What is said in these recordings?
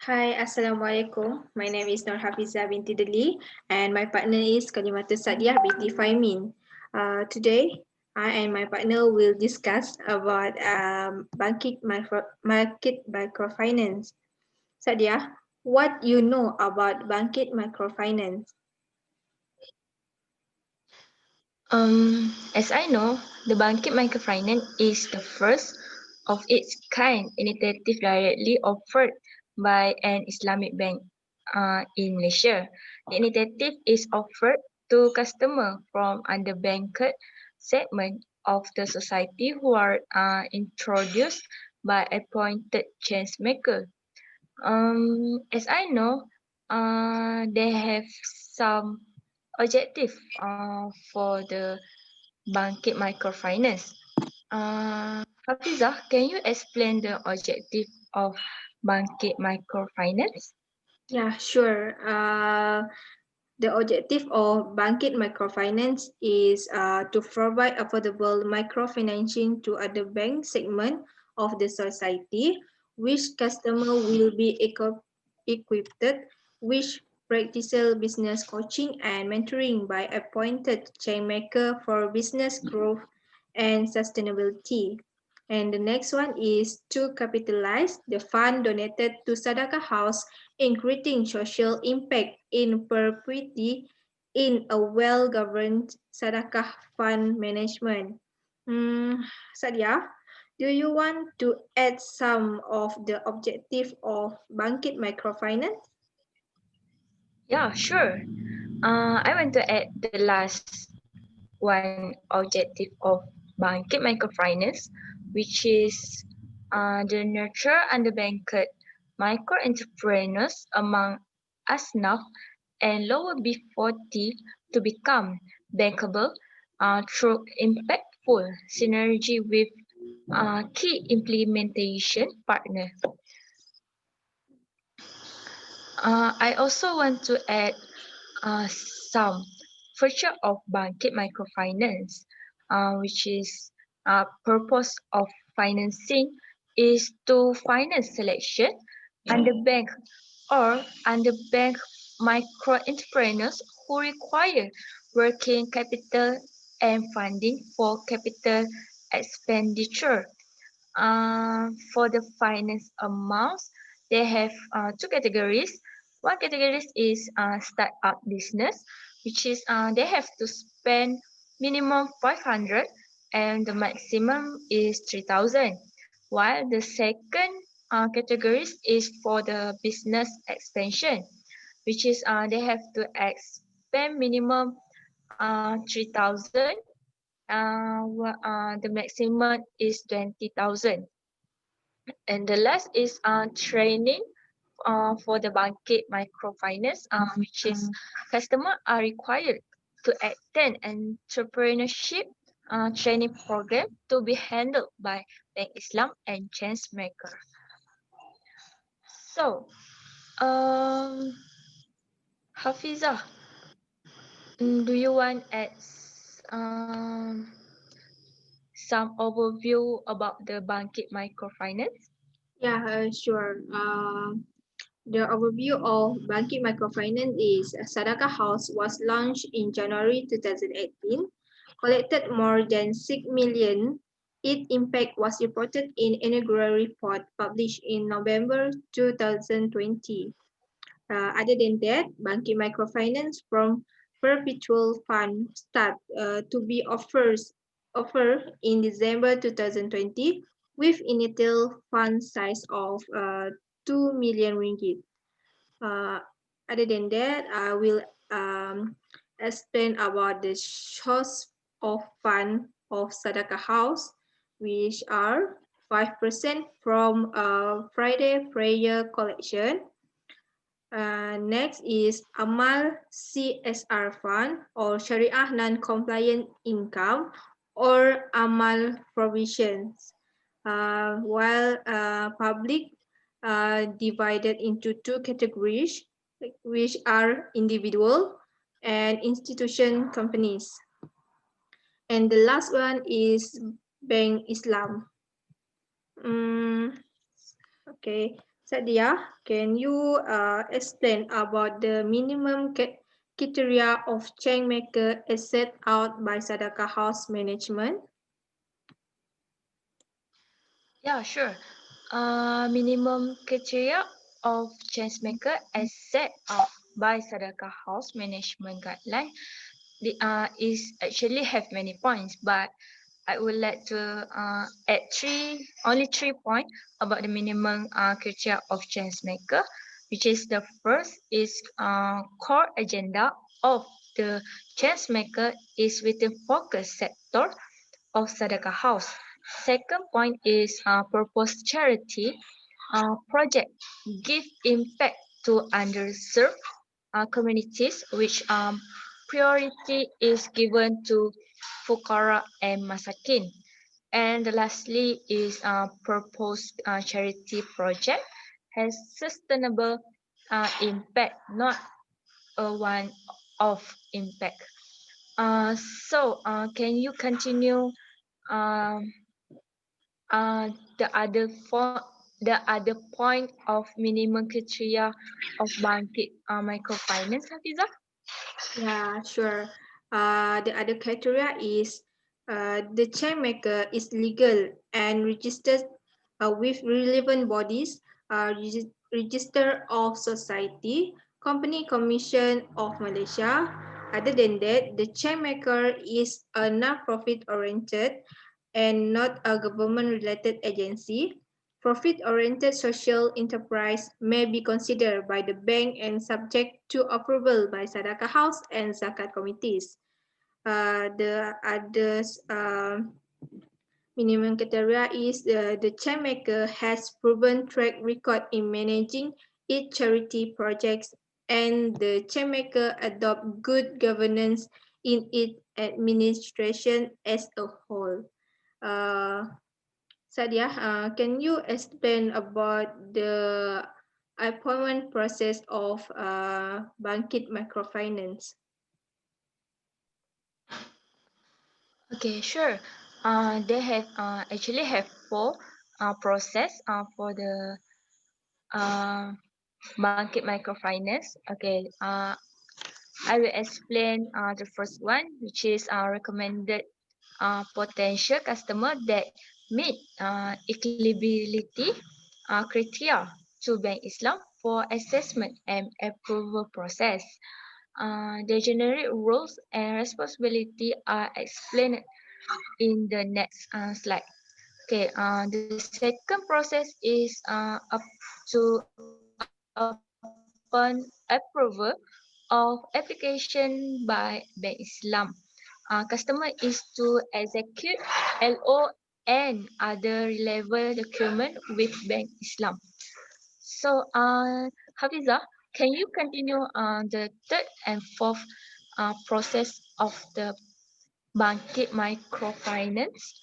Hi, Assalamualaikum. My name is Noor Hafizah Binti Deli and my partner is Cholimatus Sakdiyah Binti Faimin. Today, I and my partner will discuss about BangKIT Microfinance. Sakdiyah, what you know about BangKIT Microfinance? As I know, the BangKIT MicroFinance is the first of its kind initiative directly offered by an Islamic bank in Malaysia. The initiative is offered to customers from underbanked segment of the society who are introduced by appointed change maker. As I know, they have some objective for the BangKIT Microfinance. Hafizah, can you explain the objective of BangKIT Microfinance? Yeah, sure. The objective of BangKIT Microfinance is to provide affordable microfinancing to other bank segment of the society, which customer will be equipped with practical business coaching and mentoring by appointed chainmaker for business growth and sustainability. And the next one is to capitalize the fund donated to Sadaqah House in creating social impact in perpetuity in a well-governed Sadaqah fund management. Sadia, do you want to add some of the objective of BangKIT Microfinance? Yeah, sure. I want to add the last one objective of BangKIT Microfinance, which is the nurture underbanked micro entrepreneurs among ASNAF and lower B40 to become bankable through impactful synergy with key implementation partner. I also want to add some feature of BangKIT Microfinance, which is purpose of financing is to finance selection underbank or underbank micro entrepreneurs who require working capital and funding for capital expenditure. For the finance amounts, they have two categories. One category is startup business, which is they have to spend minimum 500 and the maximum is 3,000. While the second category is for the business expansion, which is they have to spend minimum 3,000. The maximum is 20,000. And the last is training for the BangKIT Microfinance, which is customers are required to attend entrepreneurship training program to be handled by Bank Islam and Changemaker. So, um, Hafizah, do you want add some overview about the BangKIT Microfinance? Yeah, sure. The overview of BangKIT Microfinance is Sadaqah House was launched in January 2018, collected more than 6 million. Its impact was reported in inaugural report published in November 2020. Other than that, BangKIT Microfinance from perpetual fund start to be offered in December 2020 with initial fund size of 2 million ringgit. Uh, Other than that, I will explain about the source of fund of Sadaqah House, which are 5% from Friday prayer collection. Next is Amal CSR Fund or Sharia Non-Compliant Income or Amal Provisions. While public divided into two categories, which are individual and institution companies. And the last one is Bank Islam. Okay, Sakdiyah, can you explain about the minimum criteria of chain maker as set out by Sadaqah House management? Yeah, sure. Minimum criteria of change maker as set out by Sadaqah House management guideline is actually have many points, but I would like to add only 3 points about the minimum criteria of change maker, which is the first is core agenda of the change maker is within focus sector of Sadaqah House. Second point is purpose charity project give impact to underserved communities, which priority is given to Fukara and Masakin. And lastly is proposed charity project has sustainable impact, not a one-off impact. Can you continue um, uh, the other the other point of minimum criteria of BangKIT microfinance, Hafizah? Yeah, sure. The other criteria is the chain maker is legal and registered with relevant bodies, Register of Society, Company Commission of Malaysia. Other than that, the chain maker is a non-profit oriented and not a government-related agency. Profit-oriented social enterprise may be considered by the bank and subject to approval by Sadaqah House and Zakat committees. The others minimum criteria is the chain maker has proven track record in managing its charity projects and the chain maker adopt good governance in its administration as a whole. Uh, Sadia, can you explain about the appointment process of BangKIT Microfinance? Okay, sure. They have actually have four process for the uh, market microfinance. Okay, I will explain the first one, which is recommended potential customer that meet eligibility criteria to Bank Islam for assessment and approval process. The generic rules and responsibility are explained in the next slide. Okay, the second process is up to upon approval of application by Bank Islam. Customer is to execute LO and other relevant document with Bank Islam. So, Hafizah, can you continue the third and fourth process of the BangKIT microfinance?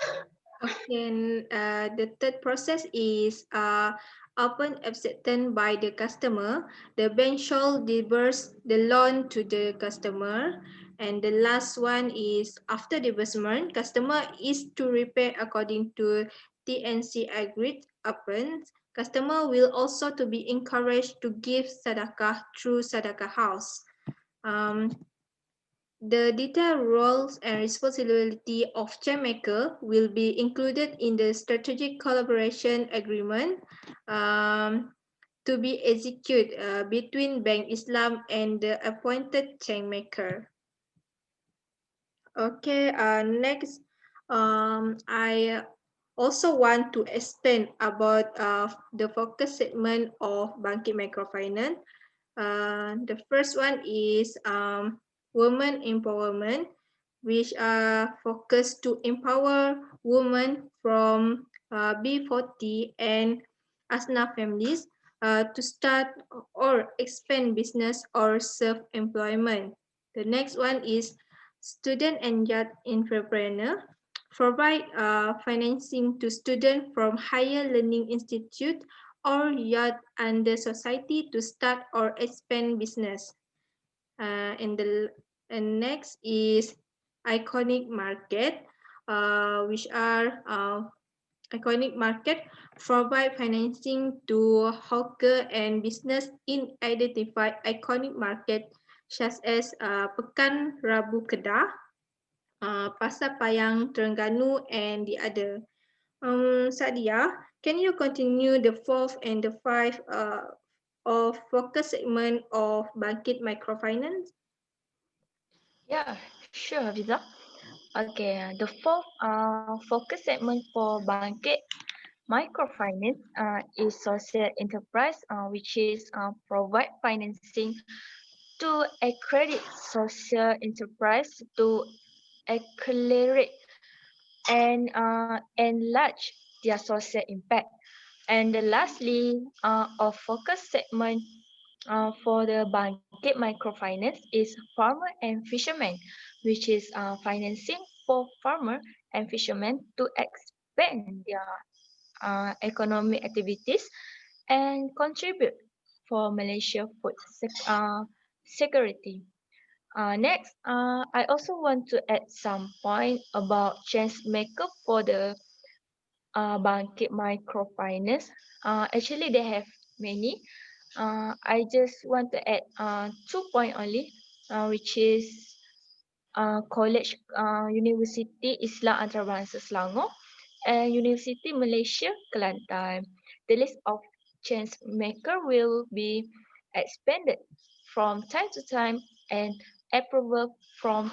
Okay, the third process is upon acceptance by the customer, the bank shall disburse the loan to the customer. And the last one is after disbursement, customer is to repay according to TNC agreed upon. Customer will also to be encouraged to give sadaqah through Sadaqah House. Um, the detailed roles and responsibility of chainmaker will be included in the strategic collaboration agreement to be executed between Bank Islam and the appointed chainmaker. Okay, next, I also want to explain about the focus segment of BangKIT Microfinance. The first one is women empowerment, which are focused to empower women from B40 and ASNA families to start or expand business or self-employment. The next one is student and young entrepreneur, provide financing to students from higher learning institute or youth and the society to start or expand business. And the and next is iconic market, which are Iconic Market provide financing to hawker and business in identified iconic market such as Pekan Rabu Kedah, Pasar Payang Terengganu, and the other. Sakdiyah, can you continue the fourth and the five of focus segment of BangKIT Microfinance? Yeah, sure, Hafizah. Okay, the fourth focus segment for BangKIT MicroFinance is social enterprise, which is provide financing to accredit social enterprise to accelerate and enlarge their social impact. And lastly, a focus segment for the BangKIT Microfinance is farmer and fishermen, which is financing for farmer and fishermen to expand their economic activities and contribute for Malaysia food security. Next, I also want to add some point about change maker for the BangKIT Microfinance. Actually, they have many. I just want to add 2 points only, which is College University Islam Antarabangsa Selangor and University Malaysia Kelantan. The list of change maker will be expanded from time to time and approval from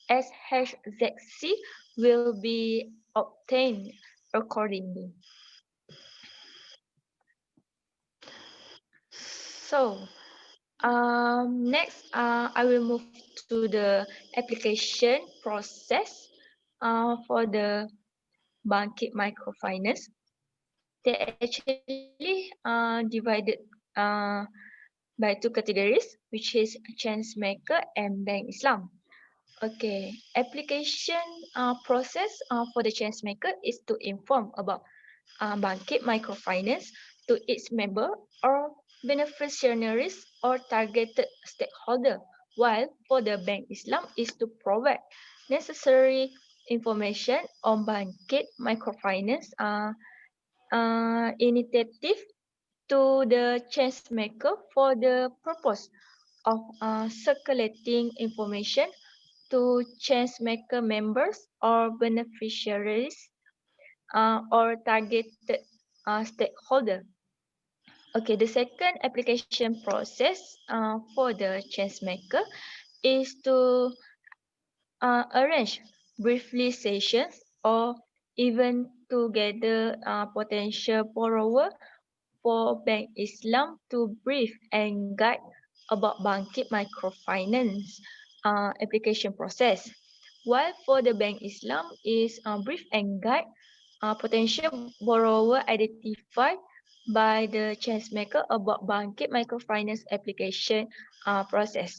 SHZC will be obtained accordingly. So, next, I will move to the application process for the BangKIT Microfinance. They actually divided by two categories, which is Chance Maker and Bank Islam. Okay, application process for the Chance Maker is to inform about BangKIT Microfinance to its member or beneficiaries or targeted stakeholder, while for the Bank Islam is to provide necessary information on BangKIT Microfinance initiative to the change maker for the purpose of circulating information to change maker members or beneficiaries or targeted stakeholder. Okay, the second application process for the change maker is to arrange briefly sessions or even to gather potential borrower for Bank Islam to brief and guide about BangKIT Microfinance application process. While for the Bank Islam is brief and guide potential borrower identified by the change maker about BangKIT Microfinance application process.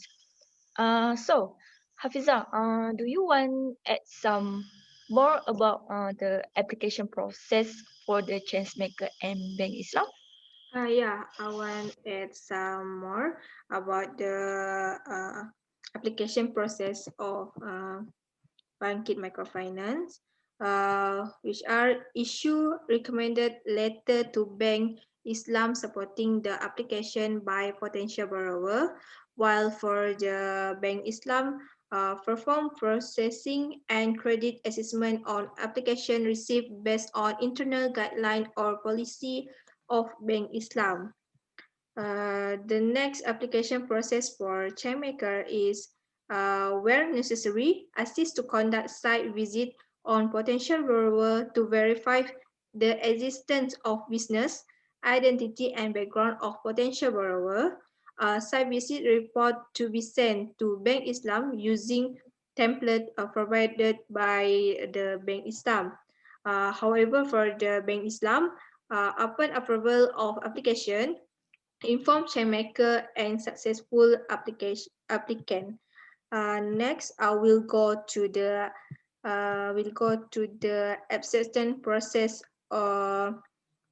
So, Hafizah, do you want add some more about the application process for the change maker and Bank Islam? Yeah, I want to add some more about the application process of BangKIT Microfinance, which are issue recommended letter to Bank Islam supporting the application by potential borrower, while for the Bank Islam, perform processing and credit assessment on application received based on internal guideline or policy of Bank Islam. The next application process for Chainmaker is, where necessary, assist to conduct site visit on potential borrower to verify the existence of business, identity, and background of potential borrower. Site visit report to be sent to Bank Islam using template provided by the Bank Islam. However, for the Bank Islam, upon approval of application, inform chainmaker and successful applicant. Next, I will go to the acceptance process of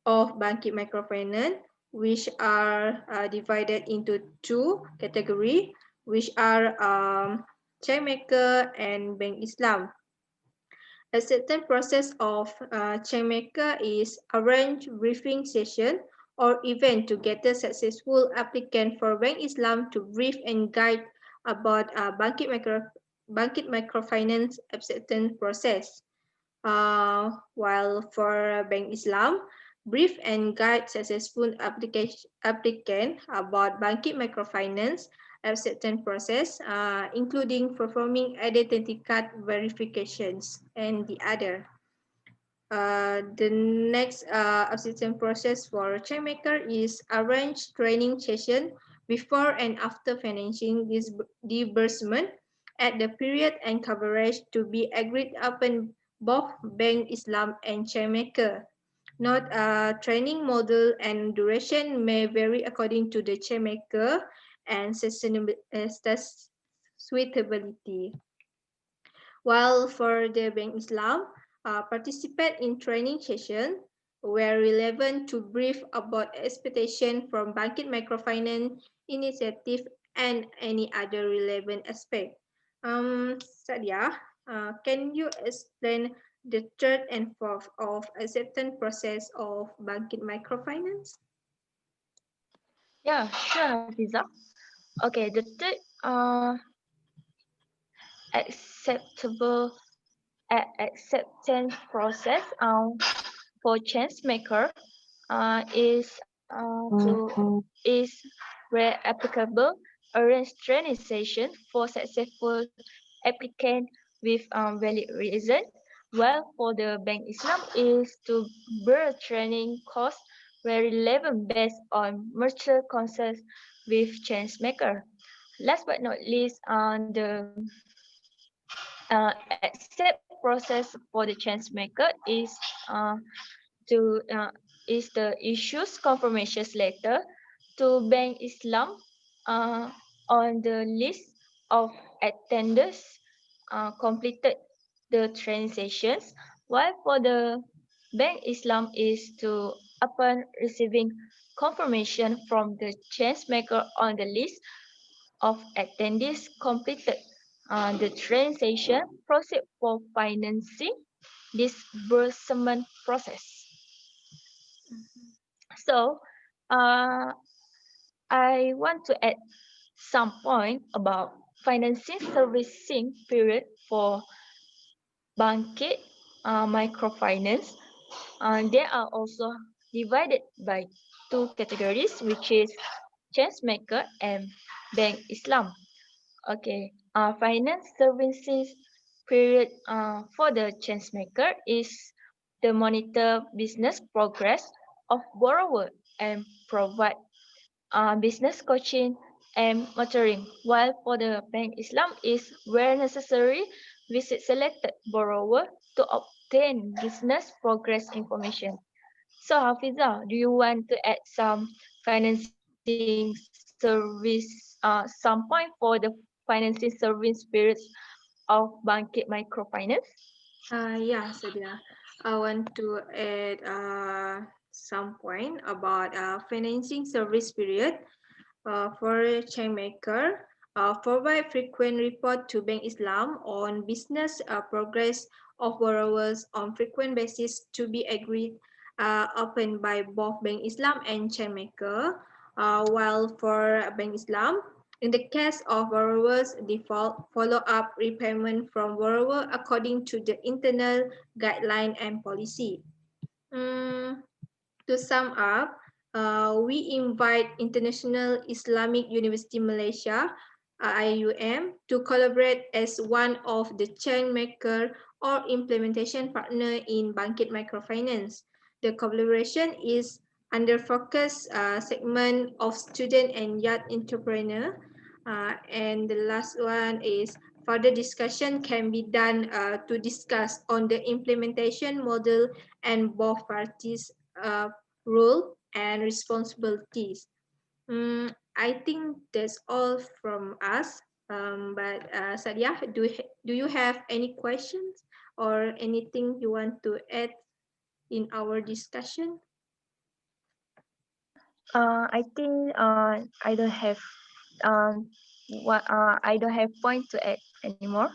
BangKIT Microfinance, which are divided into two categories, which are chainmaker and Bank Islam. Acceptance process of Changmaker is arrange briefing session or event to get a successful applicant for Bank Islam to brief and guide about BangKIT Microfinance acceptance process. While for Bank Islam, brief and guide successful applicant about BangKIT Microfinance acceptance process, including performing identity card verifications and the other. The next assistance process for Chainmaker is arrange training session before and after financing disbursement at the period and coverage to be agreed upon both Bank Islam and Chainmaker. Note training model and duration may vary according to the Chainmaker and suitability. While for the Bank Islam, participate in training session where relevant to brief about expectation from BangKIT Microfinance initiative and any other relevant aspect. Sadia, can you explain the third and fourth of acceptance process of BangKIT Microfinance? Yeah, sure, Hafizah. Okay, the third acceptable acceptance process for change maker is where applicable arrange training session for successful applicant with valid reason, while for the Bank Islam is to bear training costs where relevant based on mutual consent with change maker. Last but not least, the accept process for the change maker to is the issues confirmation letter to Bank Islam uh, on the list of attenders completed the transactions, while for the Bank Islam is to upon receiving confirmation from the change maker on the list of attendees completed the transaction proceed for financing disbursement process. So, uh, I want to add some point about financing servicing period for BangKIT microfinance. They are also divided by two categories, which is chance maker and Bank Islam. Okay, finance services period for the chance maker is the monitor business progress of borrower and provide business coaching and mentoring, while for the Bank Islam is where necessary visit selected borrower to obtain business progress information. So Hafiza, do you want to add some financing service, some point for the financing service periods of BangKIT Microfinance? Yeah, Sadia. I want to add some point about financing service period. For Chainmaker, provide frequent report to Bank Islam on business progress of borrowers on frequent basis to be agreed upon by both Bank Islam and Chainmaker. While for Bank Islam, in the case of borrower's default, follow-up repayment from borrower according to the internal guideline and policy. Mm, to sum up, we invite International Islamic University Malaysia (IIUM) to collaborate as one of the chain maker or implementation partner in BangKIT Microfinance. The collaboration is under focus segment of student and young entrepreneur. And the last one is further discussion can be done to discuss on the implementation model and both parties role and responsibilities. I think that's all from us. But Sadia, do you have any questions or anything you want to add in our discussion? I think um I don't have point to add anymore.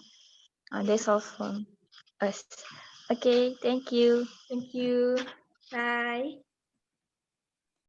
That's all from us. Okay, thank you. Thank you. Bye.